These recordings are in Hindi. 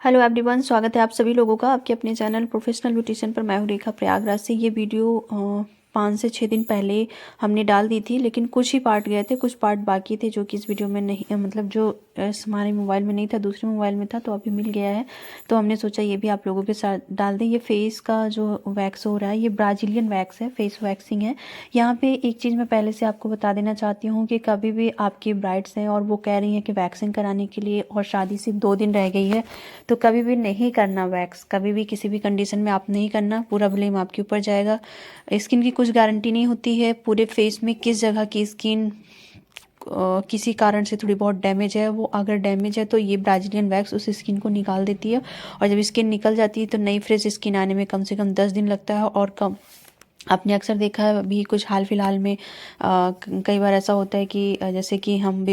हेलो एवरीवन, स्वागत है आप सभी लोगों का आपके अपने चैनल प्रोफेशनल ब्यूटिशियन पर। मैं हूँ रेखा प्रयागराज से। ये वीडियो 5 से 6 दिन पहले हमने डाल दी थी, लेकिन कुछ ही पार्ट गए थे, कुछ पार्ट बाकी थे जो कि इस वीडियो में नहीं, मतलब जो हमारे मोबाइल में नहीं था, दूसरे मोबाइल में था, तो अभी मिल गया है। तो हमने सोचा ये भी आप लोगों के साथ डाल दें। ये फेस का जो वैक्स हो रहा है, ये ब्राज़ीलियन वैक्स है, फेस वैक्सिंग है। यहाँ पे एक चीज़ मैं पहले से आपको बता देना चाहती हूँ कि कभी भी आपकी ब्राइड्स हैं और वो कह रही हैं कि वैक्सिंग कराने के लिए, और शादी सिर्फ 2 दिन रह गई है, तो कभी भी नहीं करना वैक्स। कभी भी किसी भी कंडीशन में आप नहीं करना, पूरा ब्लेम आपके ऊपर जाएगा। स्किन की कुछ गारंटी नहीं होती है। पूरे फेस में किस जगह की स्किन किसी कारण से थोड़ी बहुत डैमेज है, वो अगर डैमेज है तो ये ब्राज़ीलियन वैक्स उस स्किन को निकाल देती है। और जब स्किन निकल जाती है तो नई फ्रेश स्किन आने में कम से कम 10 दिन लगता है। और कम आपने अक्सर देखा है अभी कुछ हाल फिलहाल में कई बार ऐसा होता है कि जैसे कि हम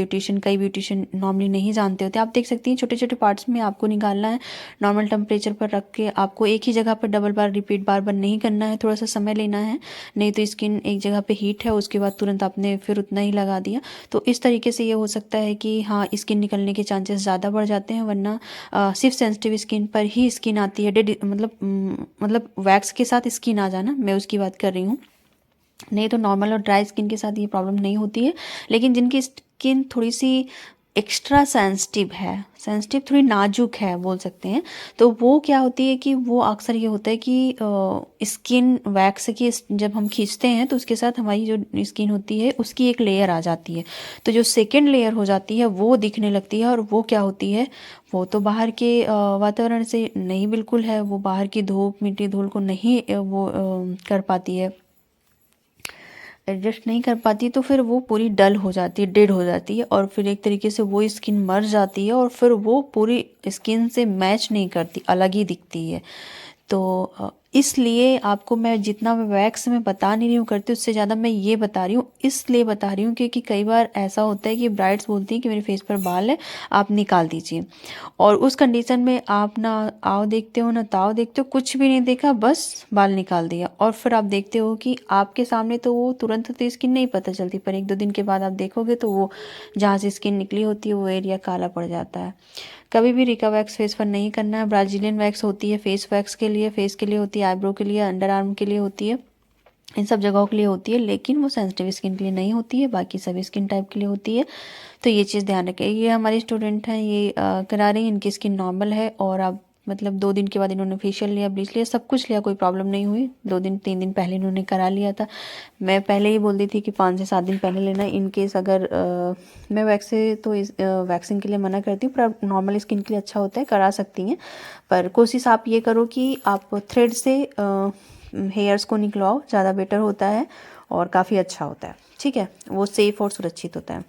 कई ब्यूटिशियन नॉर्मली नहीं जानते होते। आप देख सकती हैं छोटे छोटे पार्ट्स में आपको निकालना है। नॉर्मल टेम्परेचर पर रख के आपको एक ही जगह पर डबल बार रिपीट बार बार नहीं करना है, थोड़ा सा समय लेना है, नहीं तो स्किन एक जगह पे हीट है उसके बाद तुरंत आपने फिर उतना ही लगा दिया। तो इस तरीके से ये हो सकता है कि हाँ, स्किन निकलने के चांसेस ज़्यादा बढ़ जाते हैं। वरना सिर्फ सेंसिटिव स्किन पर ही स्किन आती है, मतलब वैक्स के साथ स्किन आ जाना, मैं उसकी बात कर रही हूँ। नहीं तो नॉर्मल और ड्राई स्किन के साथ ये प्रॉब्लम नहीं होती है। लेकिन जिनकी स्किन थोड़ी सी एक्स्ट्रा सेंसिटिव है, सेंसिटिव थोड़ी नाजुक है बोल सकते हैं, तो वो क्या होती है कि वो अक्सर ये होता है कि स्किन वैक्स की जब हम खींचते हैं तो उसके साथ हमारी जो स्किन होती है उसकी एक लेयर आ जाती है। तो जो सेकेंड लेयर हो जाती है वो दिखने लगती है, और वो क्या होती है, वो तो बाहर के वातावरण से नहीं बिल्कुल है, वो बाहर की धूप मिट्टी धूल को नहीं कर पाती है, एडजस्ट नहीं कर पाती। तो फिर वो पूरी डल हो जाती है, डेड हो जाती है, और फिर एक तरीके से वो स्किन मर जाती है, और फिर वो पूरी स्किन से मैच नहीं करती, अलग ही दिखती है। तो इसलिए आपको मैं जितना मैं वैक्स में बता नहीं रही हूँ करती, उससे ज़्यादा मैं ये बता रही हूँ, इसलिए बता रही हूँ क्योंकि कई बार ऐसा होता है कि ब्राइड्स बोलती हैं कि मेरे फेस पर बाल है, आप निकाल दीजिए। और उस कंडीशन में आप ना आओ देखते हो ना ताओ देखते हो, कुछ भी नहीं देखा, बस बाल निकाल दिया। और फिर आप देखते हो कि आपके सामने तो वो तुरंत तो स्किन नहीं पता चलती, पर 1-2 दिन के बाद आप देखोगे तो वो जहाँ से स्किन निकली होती है वो एरिया काला पड़ जाता है। कभी भी रिका वैक्स फेस पर नहीं करना है। ब्राज़ीलियन वैक्स होती है फेस वैक्स के लिए, फेस के लिए होती है, आईब्रो के लिए, अंडर आर्म के लिए होती है, इन सब जगहों के लिए होती है, लेकिन वो सेंसिटिव स्किन के लिए नहीं होती है, बाकी सभी स्किन टाइप के लिए होती है। तो ये चीज़ ध्यान रखें। ये हमारी स्टूडेंट हैं, ये करा रही हैं, इनकी स्किन नॉर्मल है, और अब मतलब 2 दिन के बाद इन्होंने फेशियल लिया, ब्लीच लिया, सब कुछ लिया, कोई प्रॉब्लम नहीं हुई। 2-3 दिन पहले इन्होंने करा लिया था। मैं पहले ही बोल दी थी कि 5 से 7 दिन पहले लेना। इन केस अगर मैं वैक्स से तो इस वैक्सिंग के लिए मना करती हूँ, पर नॉर्मल स्किन के लिए अच्छा होता है, करा सकती हैं। पर कोशिश आप ये करो कि आप थ्रेड से हेयर्स को निकलवाओ, ज़्यादा बेटर होता है और काफ़ी अच्छा होता है। ठीक है, वो सेफ़ और सुरक्षित होता है।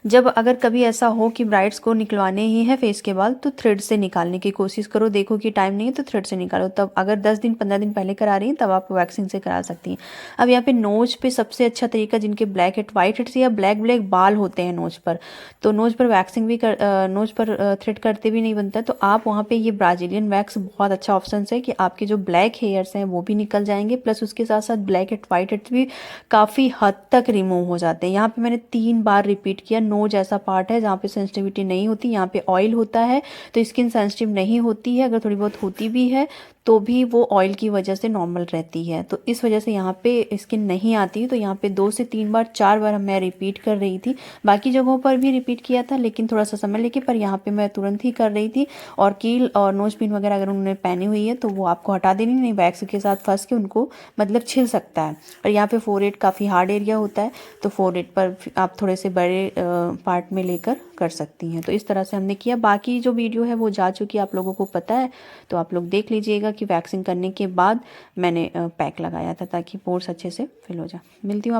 जब अगर कभी ऐसा हो कि ब्राइड्स को निकलवाने ही है फेस के बाल, तो थ्रेड से निकालने की कोशिश करो। देखो कि टाइम नहीं है तो थ्रेड से निकालो। तब अगर 10 दिन 15 दिन पहले करा रही हैं तब आप वैक्सिंग से करा सकती हैं। अब यहाँ पे नोज पे सबसे अच्छा तरीका, जिनके ब्लैक हेड वाइट हेड्स या ब्लैक ब्लैक बाल होते हैं नोज पर, तो नोज पर वैक्सिंग भी नोज पर थ्रेड करते भी नहीं बनता है, तो आप वहाँ पे ये ब्राज़ीलियन वैक्स बहुत अच्छा ऑप्शन है कि आपके जो ब्लैक हेयर्स हैं वो भी निकल जाएंगे, प्लस उसके साथ साथ ब्लैक हेड वाइट हेड्स भी काफ़ी हद तक रिमूव हो जाते हैं। यहाँ पे मैंने 3 बार रिपीट किया। नोज ऐसा पार्ट है जहाँ पे सेंसिटिविटी नहीं होती, यहाँ पे ऑयल होता है तो स्किन सेंसिटिव नहीं होती है, अगर थोड़ी बहुत होती भी है तो भी वो ऑयल की वजह से नॉर्मल रहती है। तो इस वजह से यहाँ पे स्किन नहीं आती। तो यहाँ पे 2 से 3 बार 4 बार मैं रिपीट कर रही थी। बाकी जगहों पर भी रिपीट किया था, लेकिन थोड़ा सा समय लेके, पर यहाँ पे मैं तुरंत ही कर रही थी। और कील और नोज पिन वगैरह अगर उन्होंने पहनी हुई है तो वो आपको हटा देनी, नहीं वैक्स के साथ फंस के उनको मतलब छिल सकता है। और यहाँ पे फोरहेड काफ़ी हार्ड एरिया होता है, तो फोरहेड पर आप थोड़े से बड़े पार्ट में लेकर कर सकती हैं। तो इस तरह से हमने किया। बाकी जो वीडियो है वो जा चुकी है, आप लोगों को पता है, तो आप लोग देख लीजिएगा कि वैक्सिंग करने के बाद मैंने पैक लगाया था ताकि पोर्स अच्छे से फिल हो जाए। मिलती हूँ आप